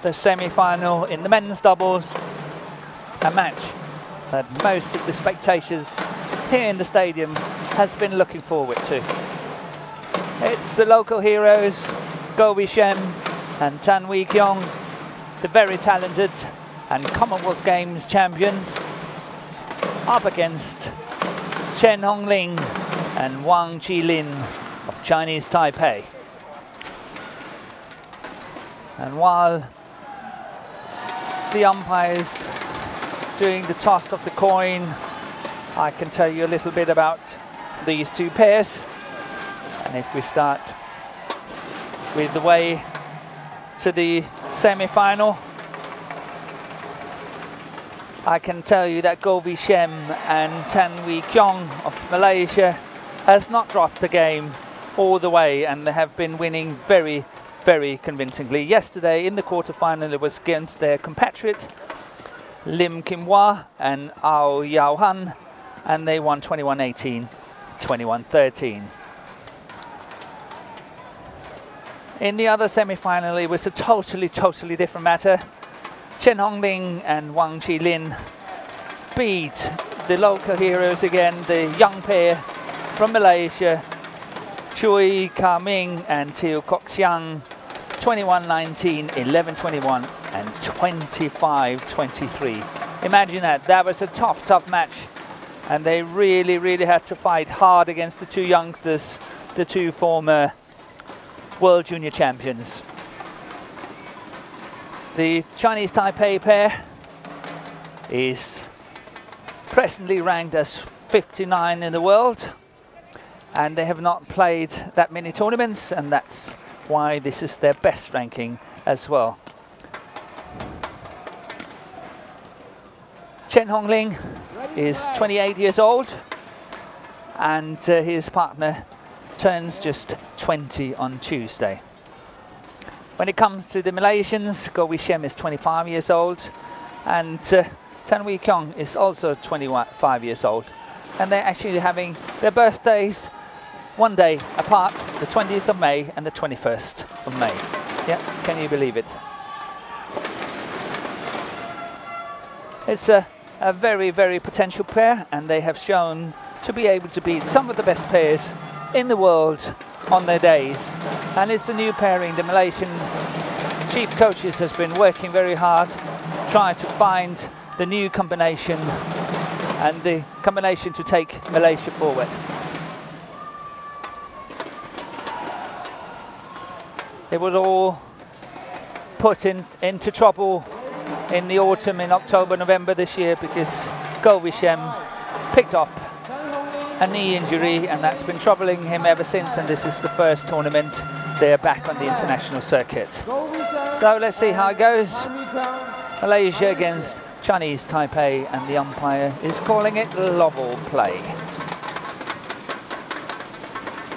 the semi-final in the men's doubles, a match that most of the spectators here in the stadium has been looking forward to. It's the local heroes, Shem and Kiong, the very talented and Commonwealth Games champions, up against Ling and Wang Chi-lin of Chinese Taipei. And while the umpires doing the toss of the coin, I can tell you a little bit about these two pairs. And if we start with the way to the semi-final, I can tell you that Shem and Kiong of Malaysia has not dropped the game all the way, and they have been winning very, very convincingly. Yesterday in the quarterfinal it was against their compatriot Lim Kim-hwa and Ao Yao-han, and they won 21-18, 21-13. In the other semi-final it was a totally different matter. Ling and Wang Chi-lin beat the local heroes again, the young pair from Malaysia, Chui Ka-ming and Teo Kok Siang, 21-19, 11-21 and 25-23. Imagine that. That was a tough match, and they really had to fight hard against the two youngsters, the two former World Junior Champions. The Chinese Taipei pair is presently ranked as 59 in the world, and they have not played that many tournaments, and that's why this is their best ranking as well. Ling is 28 years old, and his partner turns just 20 on Tuesday. When it comes to the Malaysians, Shem is 25 years old, and Kiong is also 25 years old. And they're actually having their birthdays one day apart, the 20th of May and the 21st of May. Yeah, can you believe it? It's a very potential pair, and they have shown to be able to beat some of the best pairs in the world on their days. And it's a new pairing. The Malaysian chief coaches has been working very hard trying to find the new combination, and the combination to take Malaysia forward. They were all put into trouble in the autumn, in October, November this year, because Shem picked up a knee injury, and that's been troubling him ever since, and this is the first tournament they're back on the international circuit. So let's see how it goes. Malaysia against Chinese Taipei, and the umpire is calling it level play.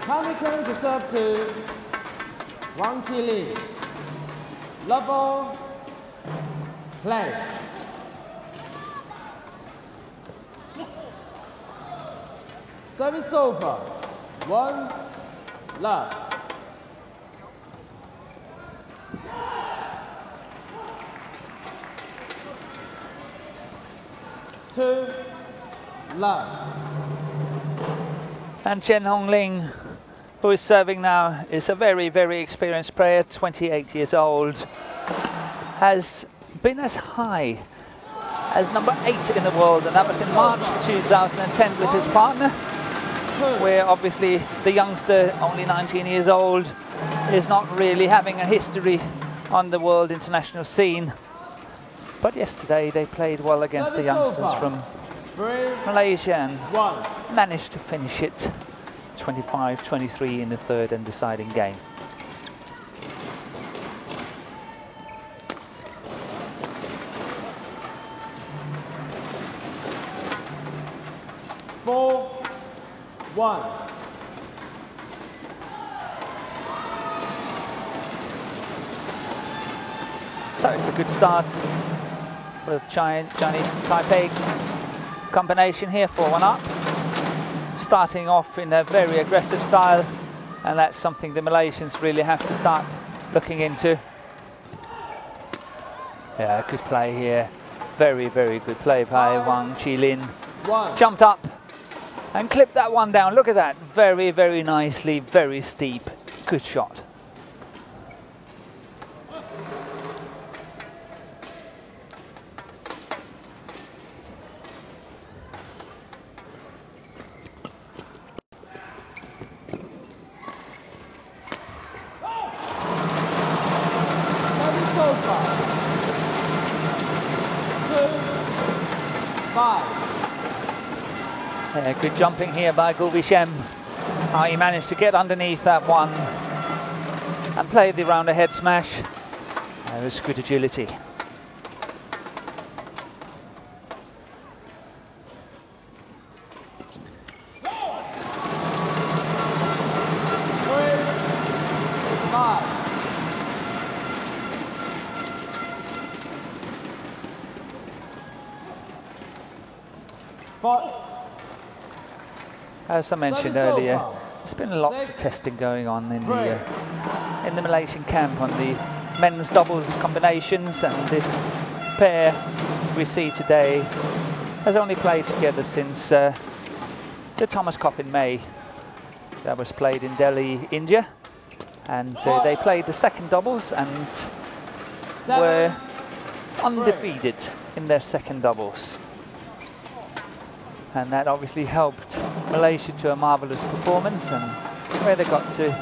Coming to serve to Wang Chi-lin. Level play. Service over. 1 love. 2 love. And Ling, who is serving now, is a very experienced player, 28 years old. Has been as high as number 8 in the world, and that was in March 2010 with his partner, where obviously the youngster, only 19 years old, is not really having a history on the world international scene. But yesterday they played well against the youngsters from Malaysia and managed to finish it 25-23 in the third and deciding game. So it's a good start for the Chinese Taipei combination here, 4-1 up. Starting off in a very aggressive style, and that's something the Malaysians really have to start looking into. Yeah, good play here. Very, very good play by Wang Chi-lin. 1. Jumped up and clipped that one down. Look at that. Very, very nicely, very steep. Good shot. Service over. 2-5. Yeah, good jumping here by Shem. How he managed to get underneath that one and play the round ahead smash. That was good agility. As I mentioned earlier, there's been lots of testing going on in the Malaysian camp on the men's doubles combinations, and this pair we see today has only played together since the Thomas Cup in May. That was played in Delhi, India, and they played the second doubles and were undefeated in their second doubles. And that obviously helped Malaysia to a marvellous performance, and where they got to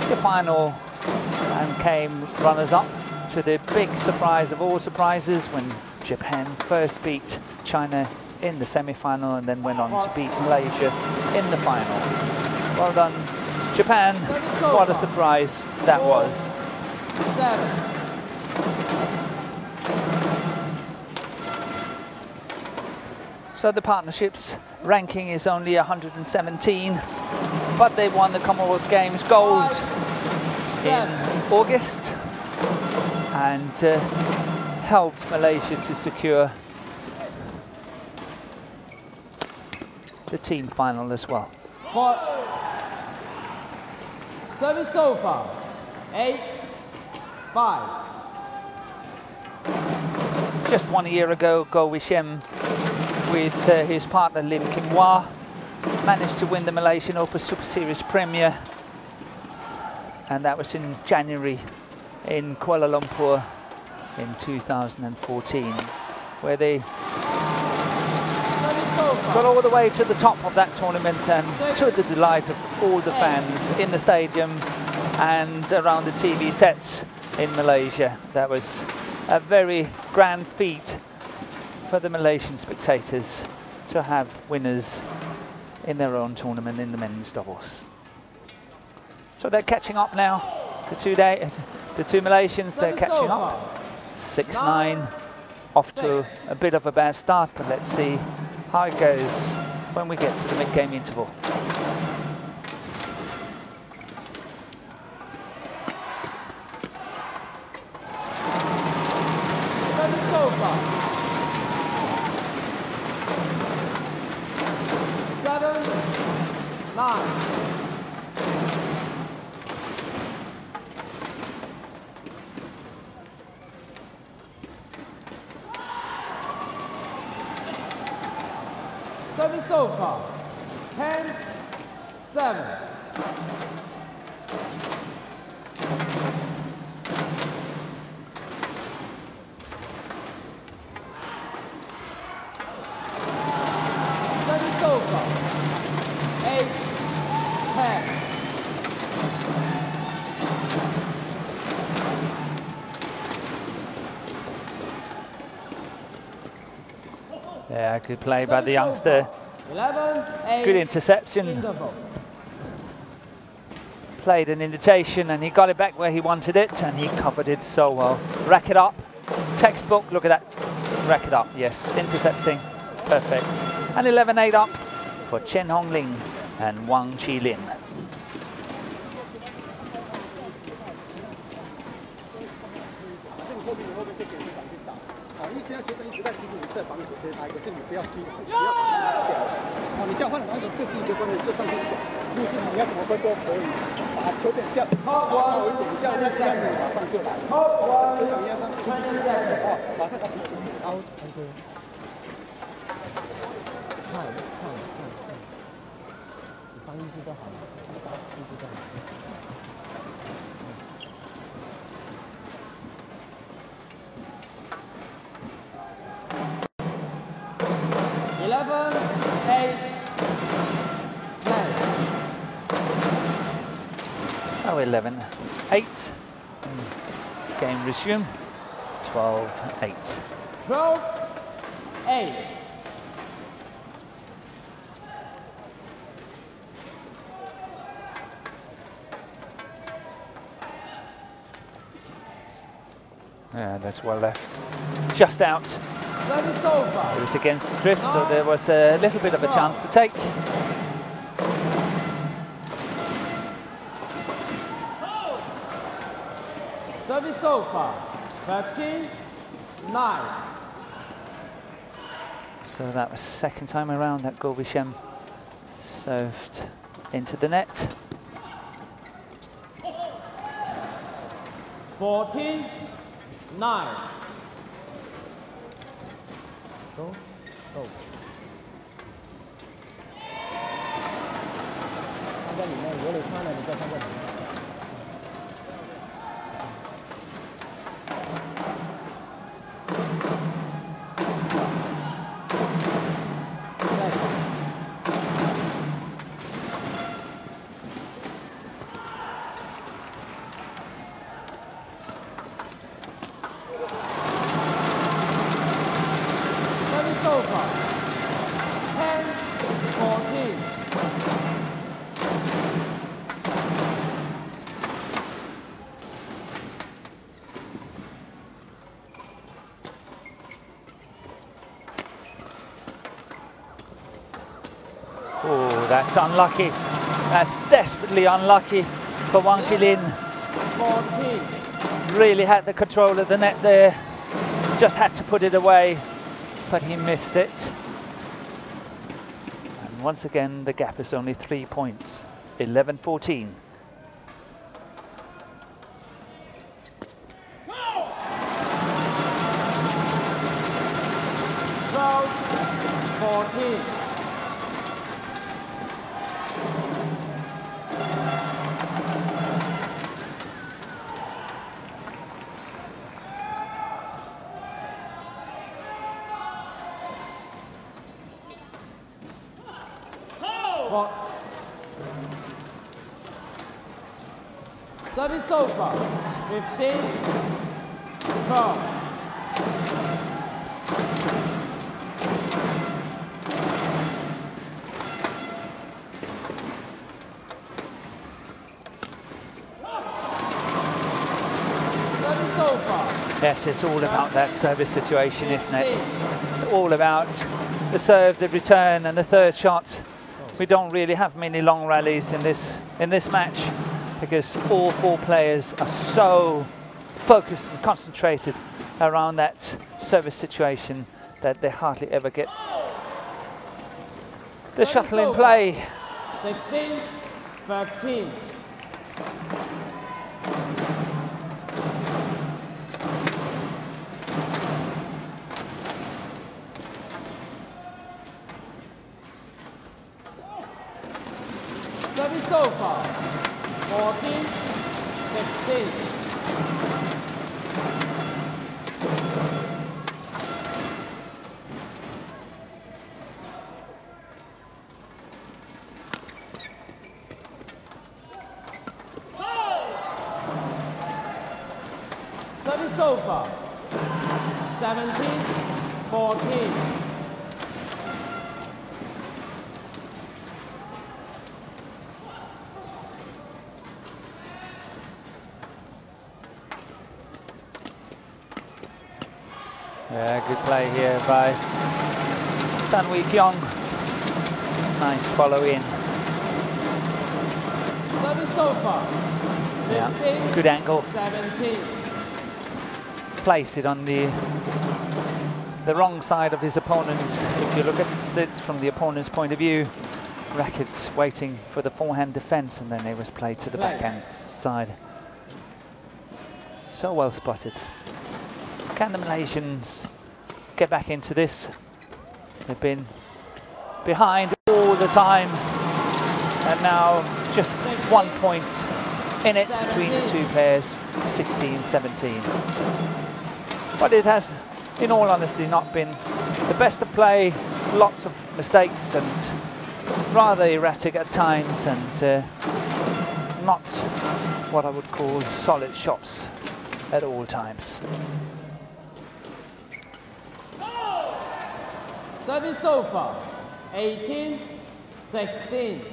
the final and came runners-up to the big surprise of all surprises when Japan first beat China in the semi-final and then went on to beat Malaysia in the final. Well done, Japan. What a surprise that was. 7. So the partnerships ranking is only 117, but they won the Commonwealth Games gold in August and helped Malaysia to secure the team final as well. Service over. 8-5. Just 1 year ago, Shem with his partner Ling managed to win the Malaysian Open Super Series Premier, and that was in January in Kuala Lumpur in 2014, where they got all the way to the top of that tournament, and to the delight of all the fans in the stadium and around the TV sets in Malaysia. That was a very grand feat for the Malaysian spectators to have winners in their own tournament in the men's doubles. So they're catching up now. The two Malaysians, they're catching up. 6-9, off to a bit of a bad start, but let's see how it goes when we get to the mid-game interval. Service over. 7-9. Service over. 10-7. Service over. 8-10. Yeah, good play by the youngster. 11-8. Good interception. Interval. Played an invitation and he got it back where he wanted it, and he covered it so well. Rack it up. Textbook, look at that. Rack it up, yes. Intercepting. Perfect. And 11-8 up for Chen Ling and Wang Chi-lin. Top 1, 20 seconds. Top 1, 20 seconds. out and go. 看，你放一只就好了，一只就好。11, 8, 10. So 11, 8. Game resume. 12, 8. 12, 8. Yeah, that's well left. Just out. Service over. It was against the drift, so there was a little bit of a chance to take. Service over. 13, 9. So that was second time around that goal Shem served into the net. 14, 9. Go, go. 看在里面，如果你看了，你再看这里。Service over. 10, 14. Oh, that's unlucky. That's desperately unlucky for Wang Chi-lin. 14. Really had the control of the net there. Just had to put it away, but he missed it. And once again, the gap is only 3 points. 11-14. Twelve, 14. Service over. 15, 12. Service over. Yes, it's all about that service situation, isn't it? It's all about the serve, the return, and the third shot. We don't really have many long rallies in this match because all four players are so focused and concentrated around that service situation that they hardly ever get the shuttle in play. 16, 13. Service over. 14, 16. Service over. 17, 14. Yeah, good play here by Kiong. Nice follow in. Service over. 15, Yeah, good angle. 17. Placed it on the wrong side of his opponent. If you look at it from the opponent's point of view, rackets waiting for the forehand defense, and then it was played to the backhand side. So well spotted. Can the Malaysians get back into this? They've been behind all the time, and now just 1 point in it between the two pairs, 16-17. But it has, in all honesty, not been the best of play. Lots of mistakes and rather erratic at times, and not what I would call solid shots at all times. Service over, 18-16.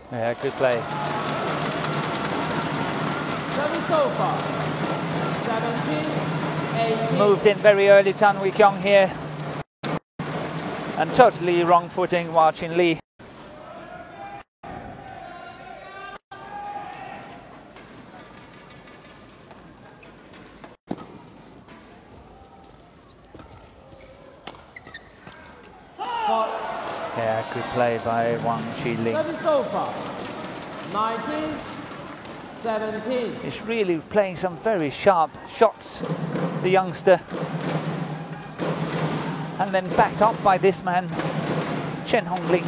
Yeah, good play. Service over, 17-18. Moved in very early, Kiong here. And totally wrong footing, Wang Chi-lin. Yeah, good play by Wang Chi-lin. Service over, 19-17. He's really playing some very sharp shots, the youngster. And then backed up by this man, Chen Ling,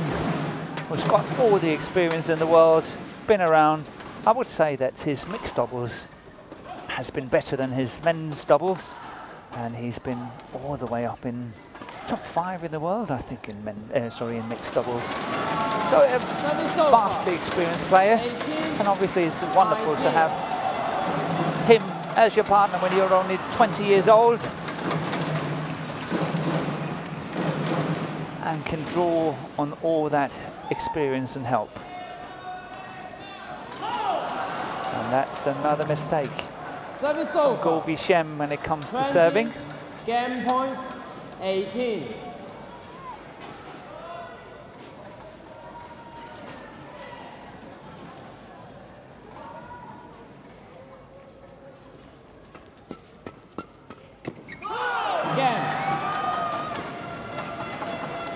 who's got all the experience in the world, been around. I would say that his mixed doubles has been better than his men's doubles, and he's been all the way up in top 5 in the world, I think, in in mixed doubles. So a vastly experienced player, and obviously it's wonderful to have him as your partner when you're only 20 years old, and can draw on all that experience and help. And that's another mistake. Service over. Shem when it comes to serving. Game point, 18.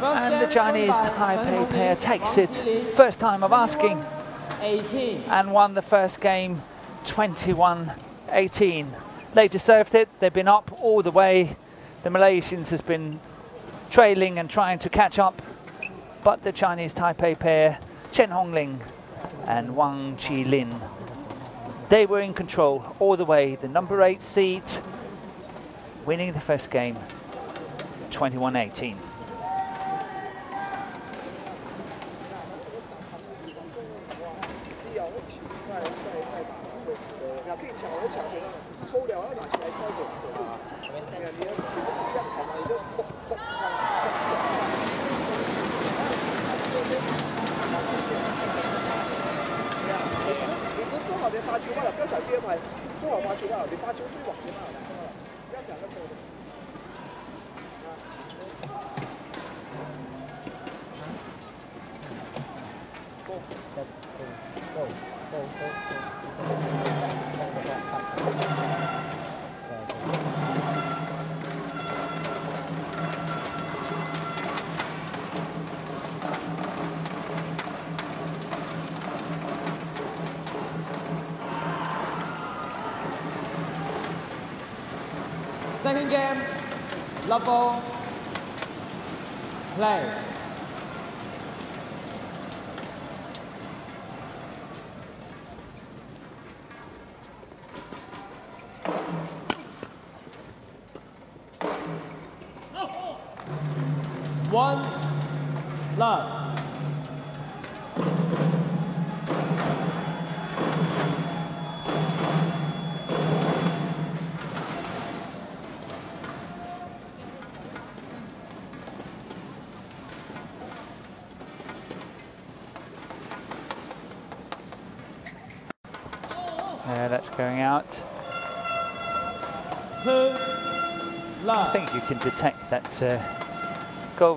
And the Chinese Taipei pair takes it. First time of asking. 18. And won the first game 21-18. They deserved it. They've been up all the way. The Malaysians has been trailing and trying to catch up. But the Chinese Taipei pair, Chen Ling and Wang Chi-lin, they were in control all the way. The number 8 seed winning the first game 21-18. Second game, level, play. One, love. Yeah, that's going out. 2, love. I think you can detect that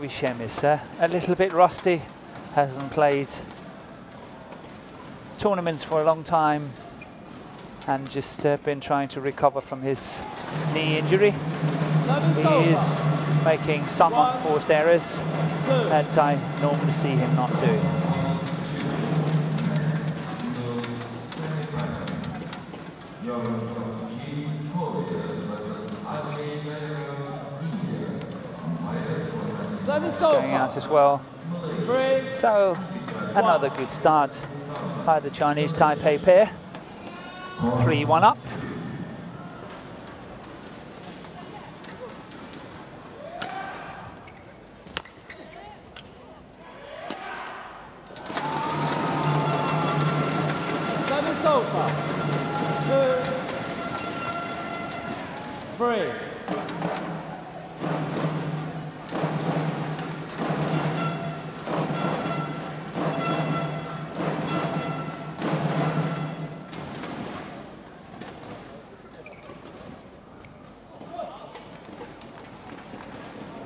Shem is a little bit rusty, hasn't played tournaments for a long time, and just been trying to recover from his knee injury. Service He over. is making some unforced errors that I normally see him not doing. Going out as well. So another good start by the Chinese Taipei pair. 3-1 up. Service over. 2, 3.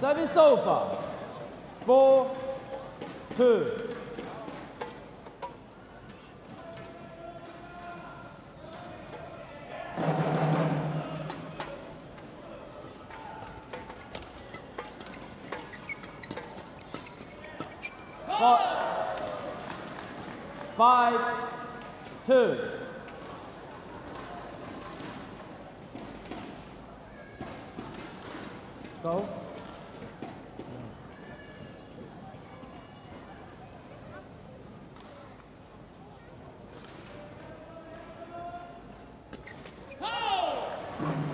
Service over. 4-2. Four, 5-2. Go.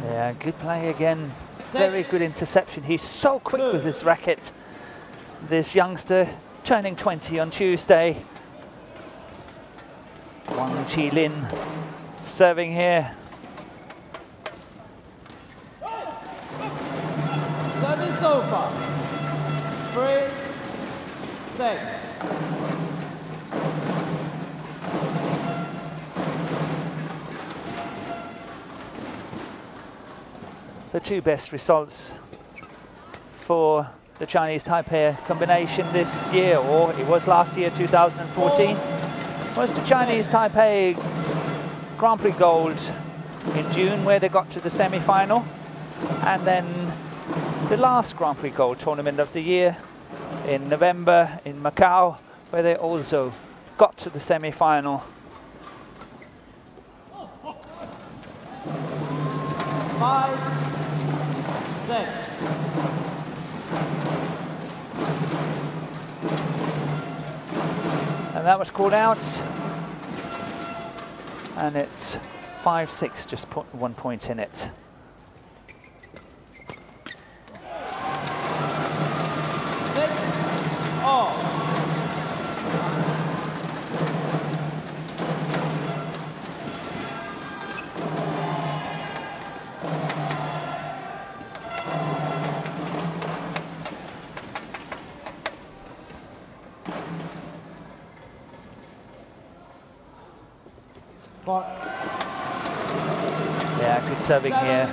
Yeah, good play again. Very good interception. He's so quick with his racket. This youngster turning 20 on Tuesday. Wang Chi-lin serving here. Service over. 3-6. The two best results for the Chinese Taipei combination this year, or it was last year, 2014, was the Chinese Taipei Grand Prix Gold in June, where they got to the semi-final, and then the last Grand Prix Gold tournament of the year in November in Macau, where they also got to the semi-final. 5-6. And that was called out. And it's 5-6, just put 1 point in it. Yeah, good serving 7, here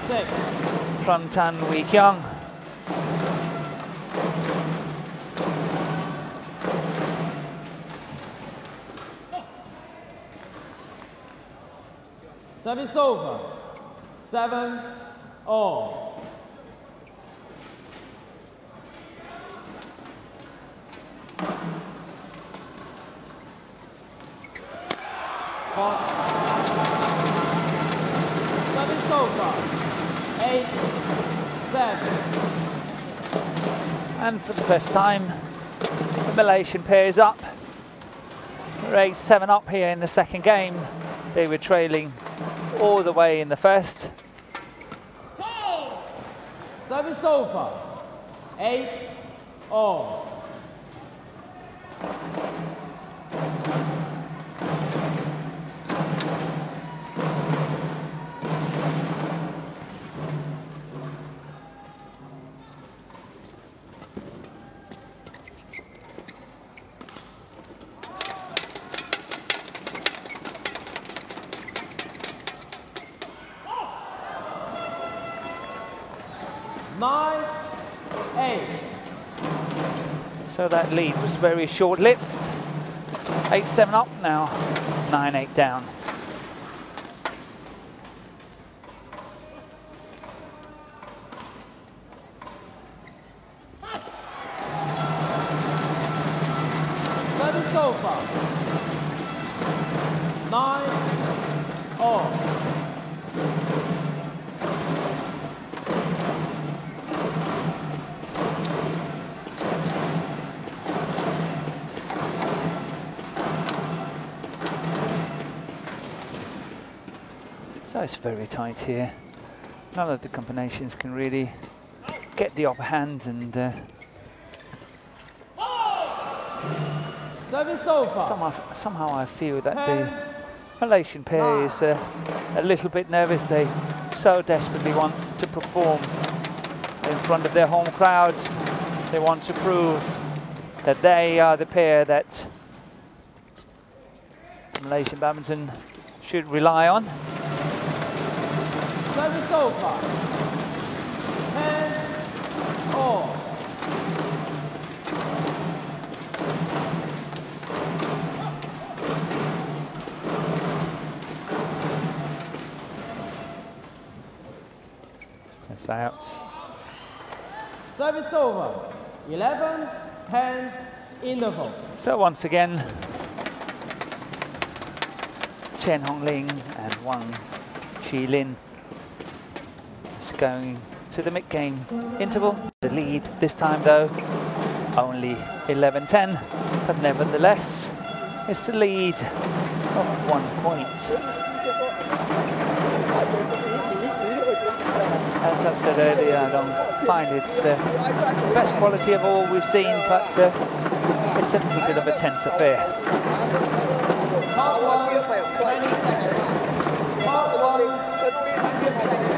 6. from Tan Wee Kiong. Service over. 7-all. Service over. 8-7. And for the first time, the Malaysian pair is up. They're 8-7 up here in the second game. They were trailing all the way in the first. Service over. 8-all. So that lead was very short-lived. 8-7 up now, 9-8 down. over. 9-all. So it's very tight here. None of the combinations can really get the upper hand, and Service over. somehow I feel that the Malaysian pair is a little bit nervous. They so desperately want to perform in front of their home crowds. They want to prove that they are the pair that Malaysian badminton should rely on. Service over. 10-all. That's out. Service over. 11-10 interval. So once again, Chen Ling and Wang Chi-lin is going to the mid-game interval. The lead this time though, only 11-10, but nevertheless, it's the lead of 1 point. As I've said earlier, I don't find it's the best quality of all we've seen, but it's a little bit of a tense affair. Part 1, 20 seconds. Part 1, 20 seconds.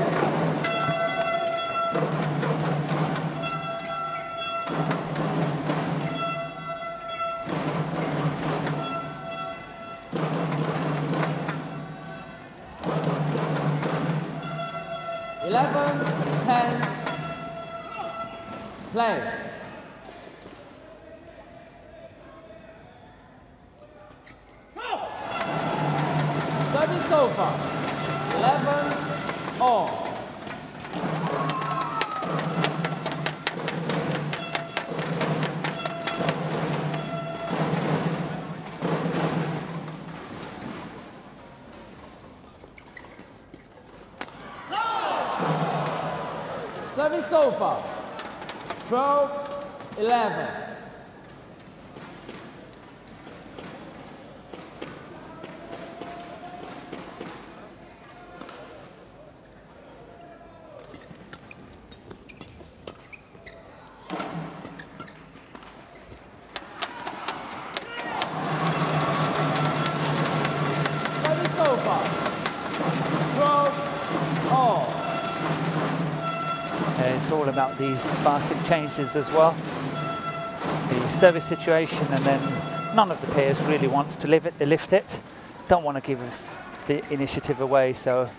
Play. Service over. 11-all. Service over. 12-11. Service over. 12-all. It's all about these fasting changes as well. The service situation, and then none of the pairs really wants to lift it. Don't want to give the initiative away, so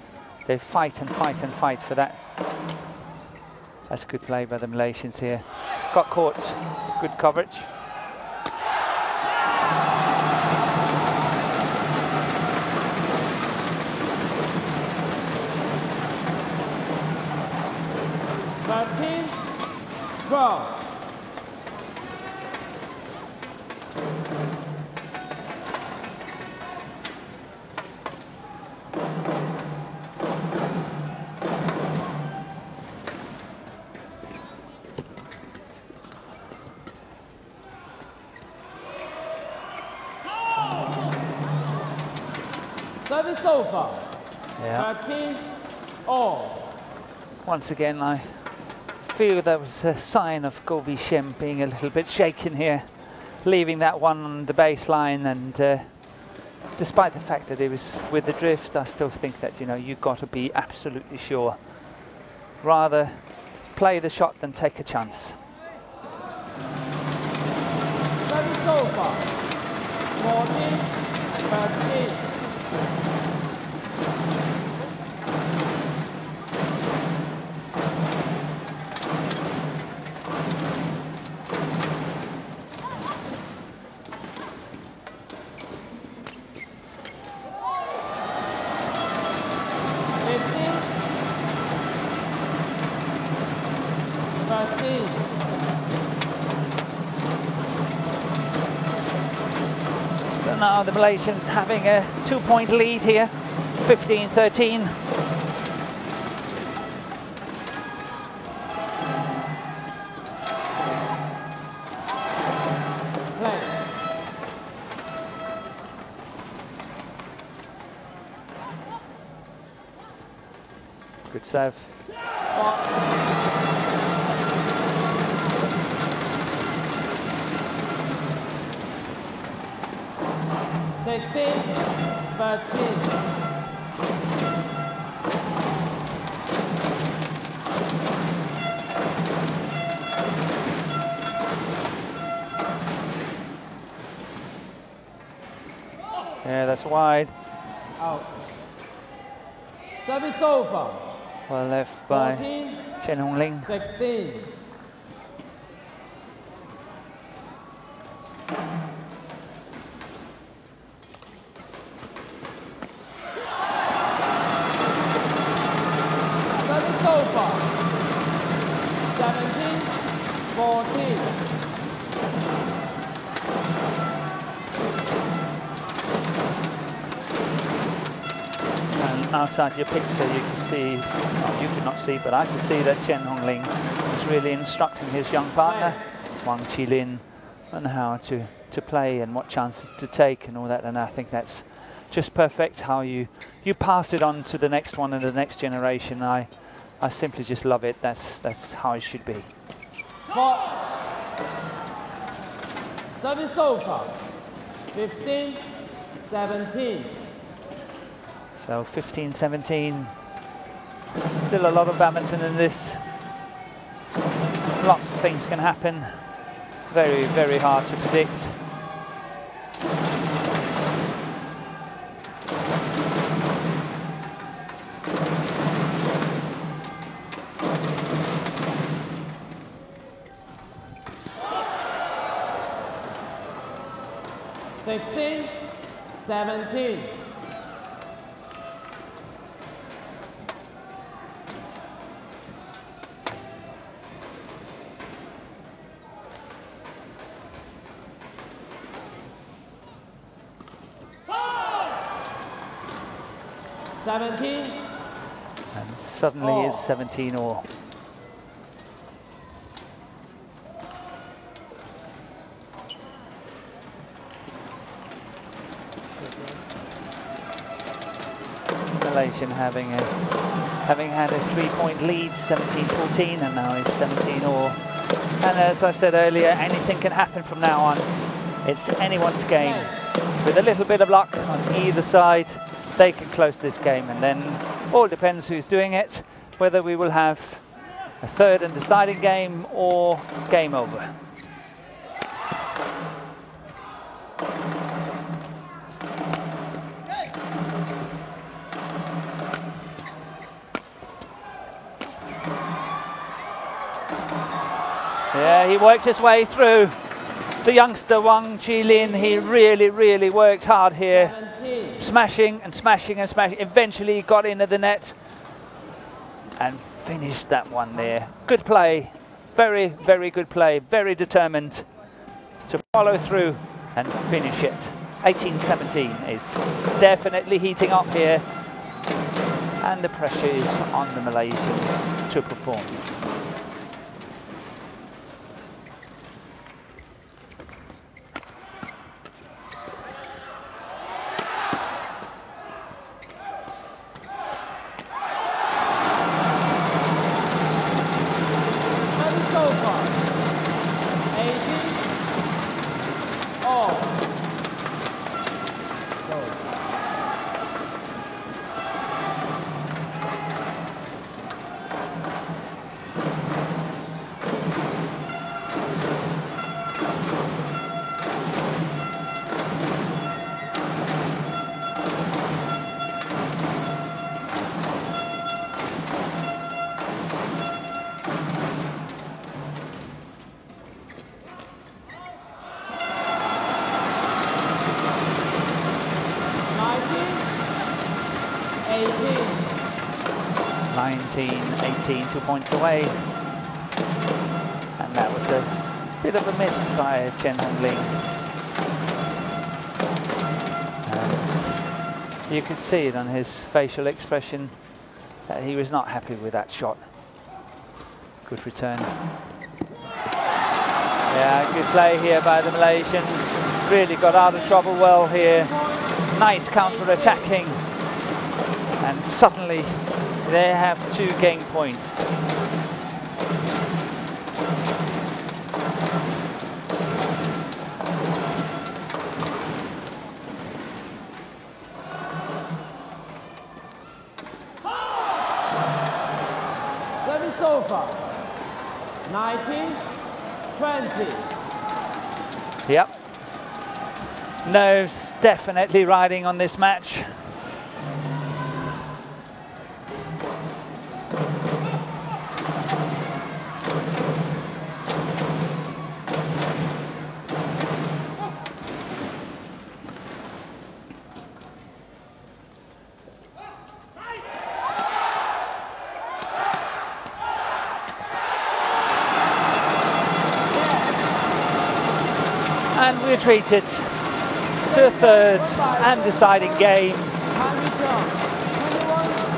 they fight and fight and fight for that. That's good play by the Malaysians here. Got caught, good coverage. Service over. Yeah. 13-all. Once again, I feel there was a sign of Shem being a little bit shaken here, leaving that one on the baseline, and despite the fact that it was with the drift, I still think that, you know, you've got to be absolutely sure. Rather play the shot than take a chance. Service over. 14-13. So now the Malaysians having a 2-point lead here, 15-13. Good serve. 16-13. Yeah, that's wide. Out. Service over. Well left by 14, Chen Ling. 16. Service over. 17-14. Outside your picture you can see, well, you cannot see, but I can see that Chen Ling is really instructing his young partner, Wang Chi-lin, on how to play and what chances to take and all that, and I think that's just perfect how you pass it on to the next one and the next generation. I simply just love it. That's how it should be. Service over. 15-17. So 15-17, still a lot of badminton in this. Lots of things can happen. Very, very hard to predict. Sixteen, 17. And suddenly it's 17-all. Malaysian having had a 3-point lead, 17-14, and now it's 17-all. And as I said earlier, anything can happen from now on. It's anyone's game. With a little bit of luck on either side, they can close this game, and then all depends who's doing it, whether we will have a third and deciding game or game over. Yeah, he worked his way through. The youngster Wang Chi-lin, he really, really worked hard here. 17. Smashing and smashing and smashing. Eventually got into the net and finished that one there. Good play. Very, very good play. Very determined to follow through and finish it. 18-17 is definitely heating up here. And the pressure is on the Malaysians to perform. (19-18), 2 points away, and that was a bit of a miss by Chen Ling. You could see it on his facial expression that he was not happy with that shot. Good return. Yeah, good play here by the Malaysians. Really got out of trouble well here. Nice counter-attacking. And suddenly they have 2 game points. Service over. 19-20. Yep. Nerves definitely riding on this match. And we're treated to a third and deciding game.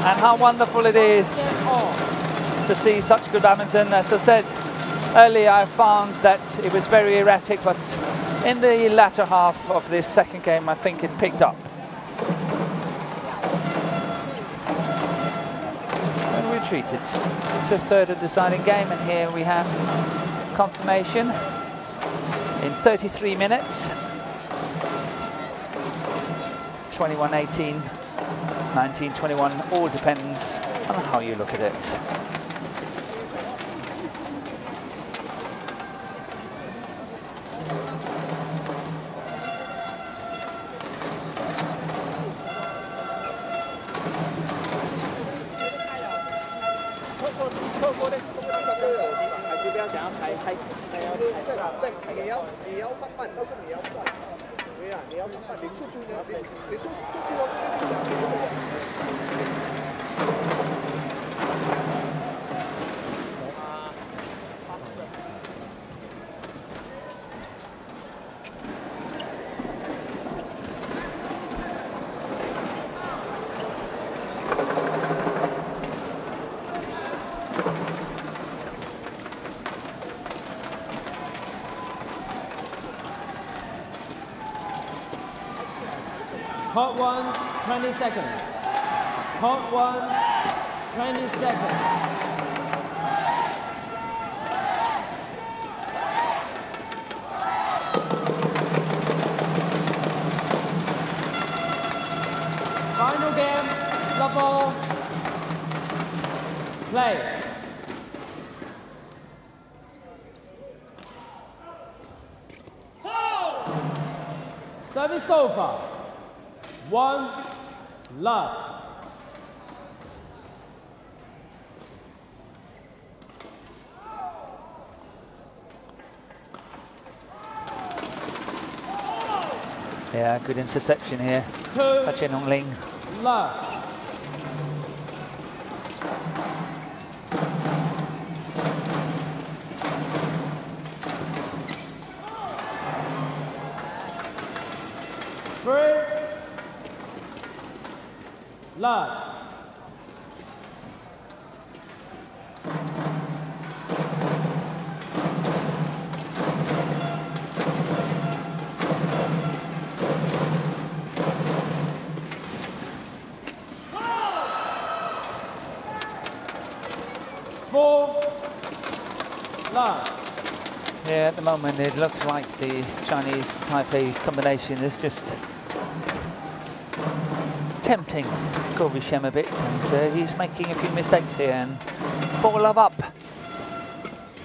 And how wonderful it is to see such good badminton. As I said earlier, I found that it was very erratic, but in the latter half of this second game, I think it picked up. And we're treated to a third and deciding game, and here we have confirmation in 33 minutes. 21-18, 19-21, all depends on how you look at it. Hot 1, 20 seconds. Hot 1, 20 seconds. Final game, love all. Play. Service over. 1 love. Yeah, good interception here. 2 Touching Ling. love. Love. Four. Love. Yeah, at the moment it looks like the Chinese Taipei combination is just tempting Shem a bit, and he's making a few mistakes here, and 4 love up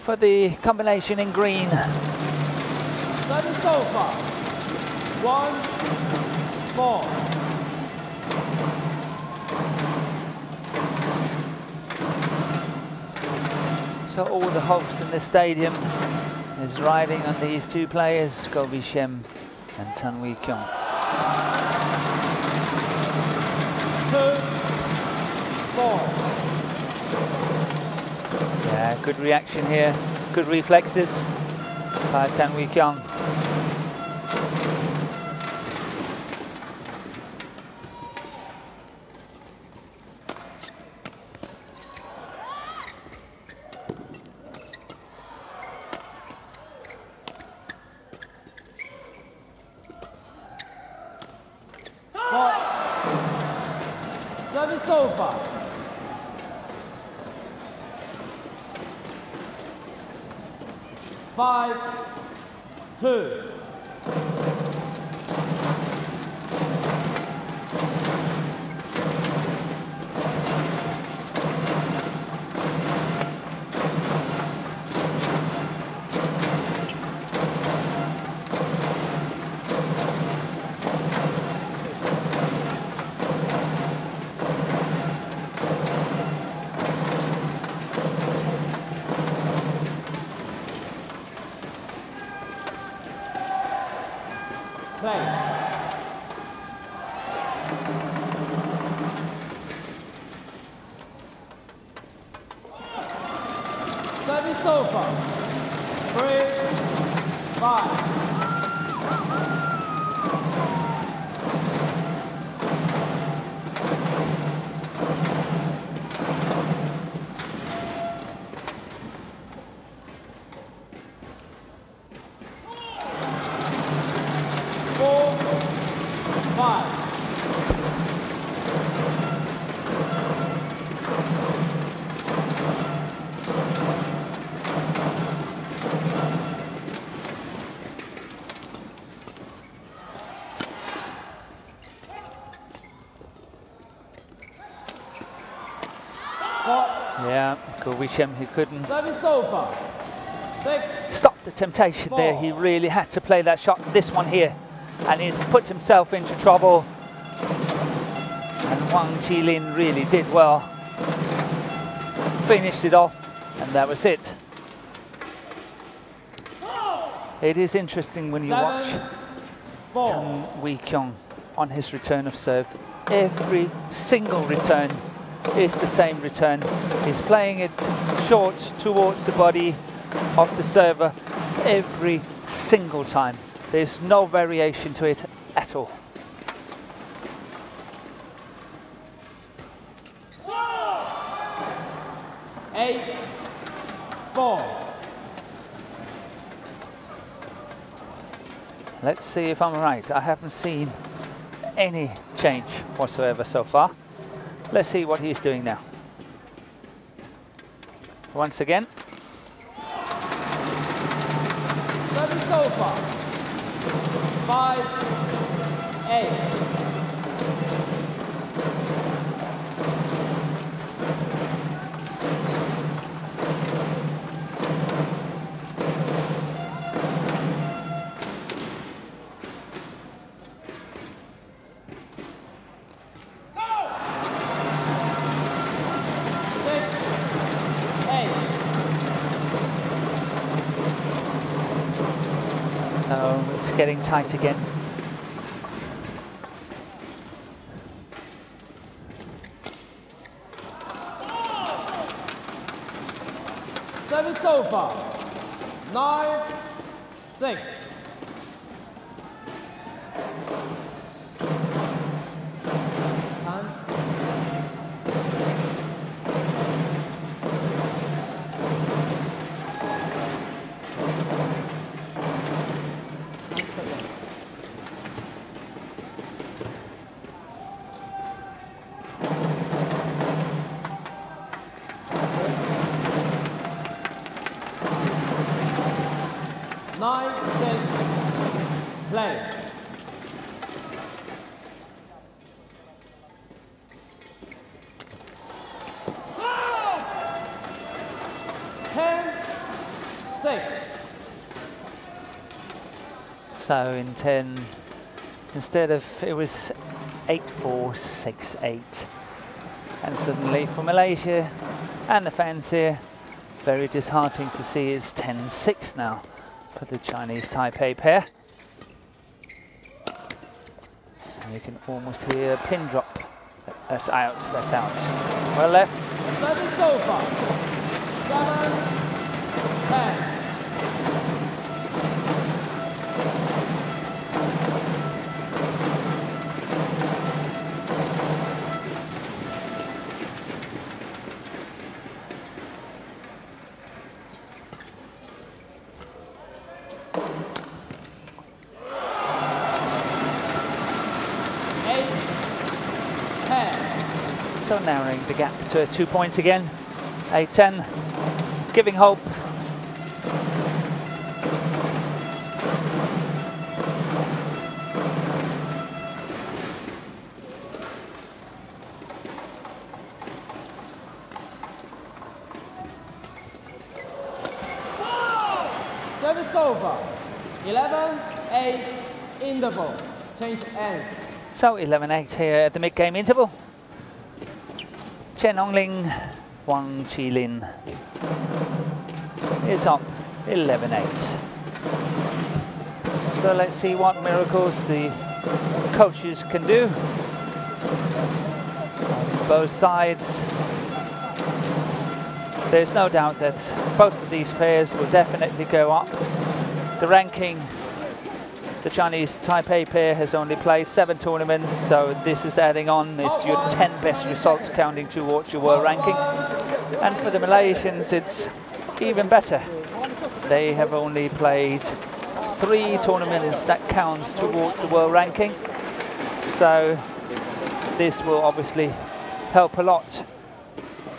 for the combination in green. Service over. 1-4. So all the hopes in the stadium is riding on these 2 players, Shem and Kiong. 2-4. Yeah, good reaction here, good reflexes by Kiong. Service over. 5-2. Play. Service over. 3-5. Yeah, Shem, he couldn't Service over. 6. stop the temptation there. He really had to play that shot, this one here, and he's put himself into trouble. And Wang Chi-lin really did well. Finished it off, and that was it. It is interesting when you watch Kiong on his return of serve. Every single return is the same return. He's playing it short towards the body of the server every single time. There's no variation to it at all. Eight, 4. Let's see if I'm right. I haven't seen any change whatsoever so far. Let's see what he's doing now. Once again. Service over. 5-8. So it's getting tight again. Service over. 9-6. Play. 10-6. So in 10, instead of, it was 8-4, 6-8. And suddenly for Malaysia and the fans here, very disheartening to see it's 10-6 now for the Chinese Taipei pair. And you can almost hear a pin drop. That's out, that's out. Well left. Service over. 7-10. So narrowing the gap to 2 points again. 8-10, giving hope. Service over. 11-8 interval. Change ends. So 11-8 here at the mid-game interval. Chen Ling, Wang Chi-lin is up 11-8. So let's see what miracles the coaches can do on both sides. There's no doubt that both of these pairs will definitely go up. The ranking, the Chinese Taipei pair has only played 7 tournaments, so this is adding on. It's your 10 best results counting towards your world ranking. And for the Malaysians, it's even better. They have only played 3 tournaments that counts towards the world ranking. So this will obviously help a lot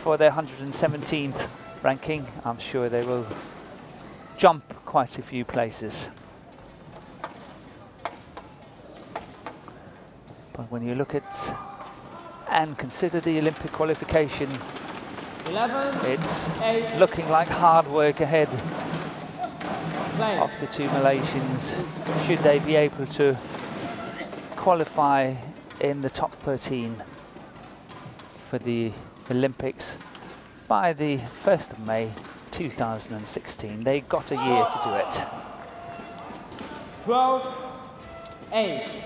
for their 117th ranking. I'm sure they will jump quite a few places. But when you look at and consider the Olympic qualification, 11, it's 8, looking like hard work ahead play. of the 2 Malaysians, should they be able to qualify in the top 13 for the Olympics by the 1st of May 2016. They got a year to do it. 12-8.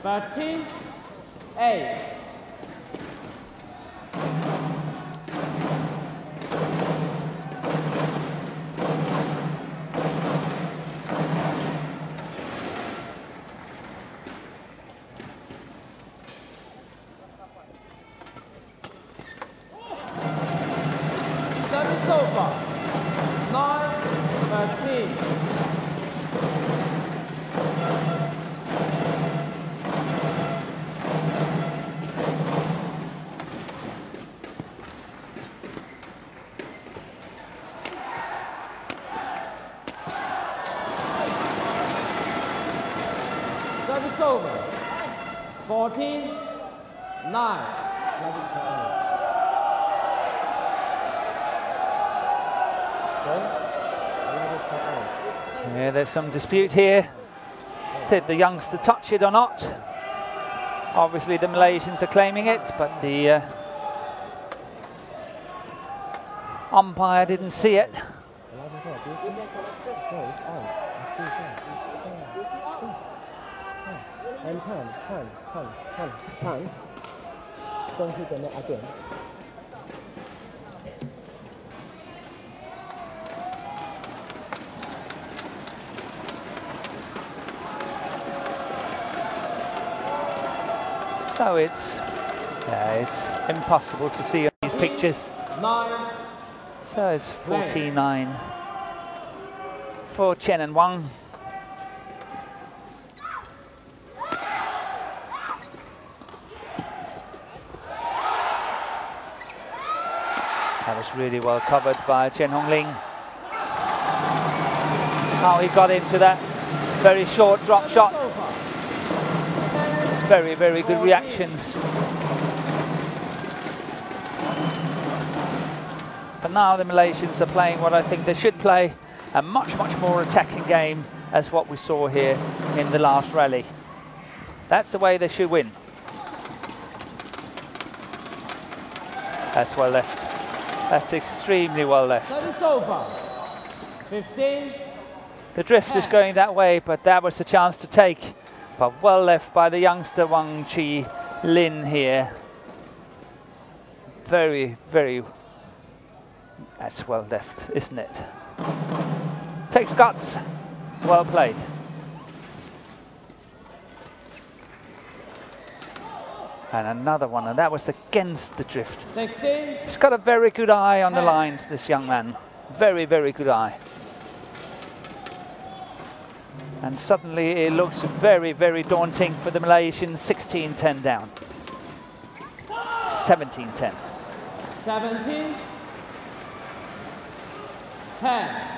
Thirteen, 8. Service over. 9-13. Service over. 14-9. Yeah, there's some dispute here. Did the youngster touch it or not? Obviously the Malaysians are claiming it, but the umpire didn't see it. So it's impossible to see on these pictures. 9. So it's 49 for Chen and Wang. That was really well covered by Chen Hongling. How he got into that very short drop shot. Very, very good reactions. But now the Malaysians are playing what I think they should play, a much, much more attacking game as what we saw here in the last rally. That's the way they should win. That's well left. That's extremely well left. Service over. 15. The drift is going that way, but that was a chance to take. But well left by the youngster Wang Chi-lin here. Very, very, that's well left, isn't it? Takes guts. Well played. And another one, and that was against the drift. 16. He's got a very good eye on the 10. lines, this young man. Very, very good eye. And suddenly it looks very, very daunting for the Malaysians. 16-10 down. 17-10. 17. 10.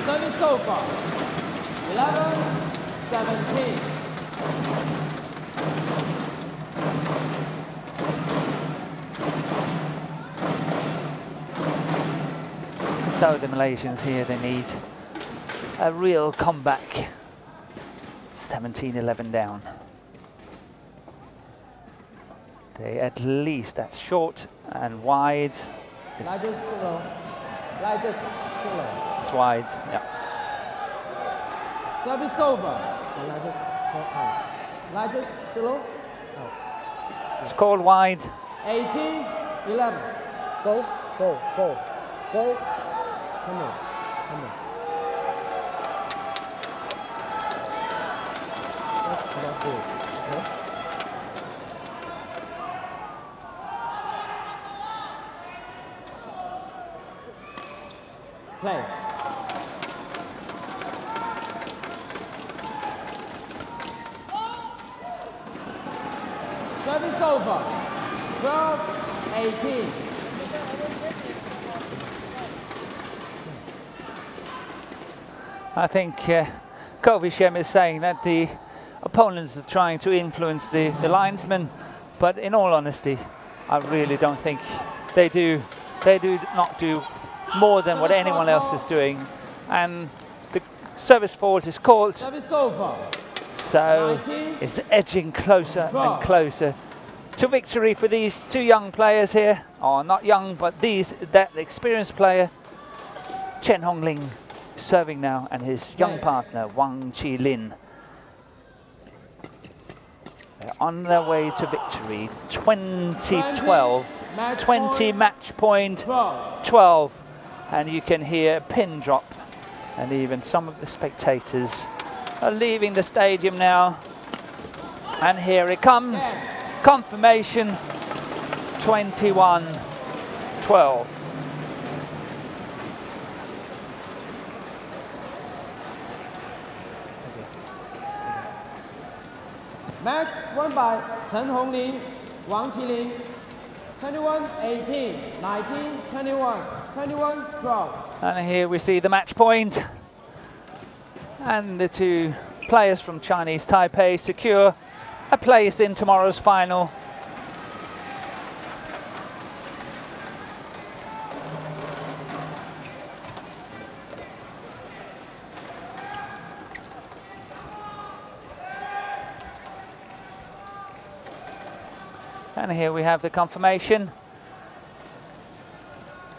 Service over. 11-17. So the Malaysians here, they need a real comeback. 17-11 down. They at least, that's short and wide. It's slow. Slow. It's wide, yeah. Service over. Largest, slow. It's called wide. 18-11. Go. Come on. That's not good. Okay? Play. Service over. 12-18. I think Coach Shem is saying that the opponents are trying to influence the linesmen, but in all honesty, I really don't think they do. They do not do more than what anyone else is doing, and the service fault is called. Service over. So 19, it's edging closer 12. and closer to victory for these two young players here, or not young, but that experienced player, Chen Ling, serving now, and his young partner, Wang Chi-lin. They're on their way to victory. 20-12, 20 match point 12. And you can hear a pin drop, and even some of the spectators are leaving the stadium now. And here it comes, confirmation, 21-12. Match won by Chen Ling, Wang Chi-lin, 21-18, 19-21, 21-12. And here we see the match point. And the two players from Chinese Taipei secure a place in tomorrow's final. And here we have the confirmation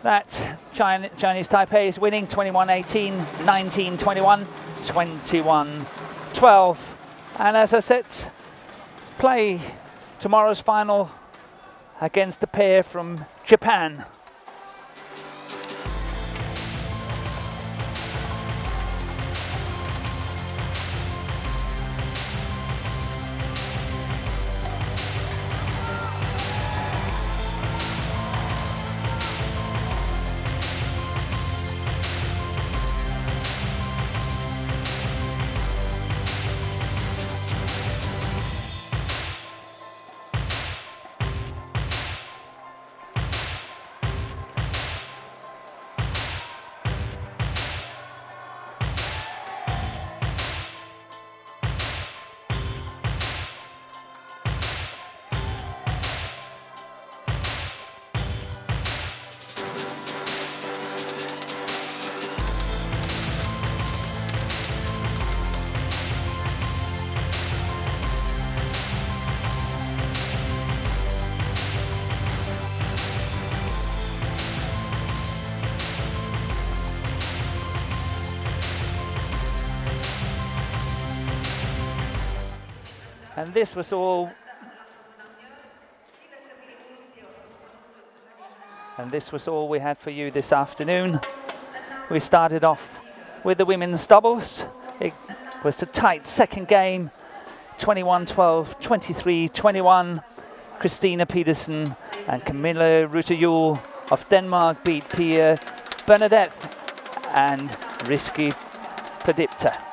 that Chinese Taipei is winning 21-18, 19-21, 21-12. And as I said, play tomorrow's final against the pair from Japan. And this was all. And this was all we had for you this afternoon. We started off with the women's doubles. It was a tight second game, 21-12, 23-21. Christina Pedersen and Camilla Rutajul of Denmark beat Pia Bernadette and Risky Padipta.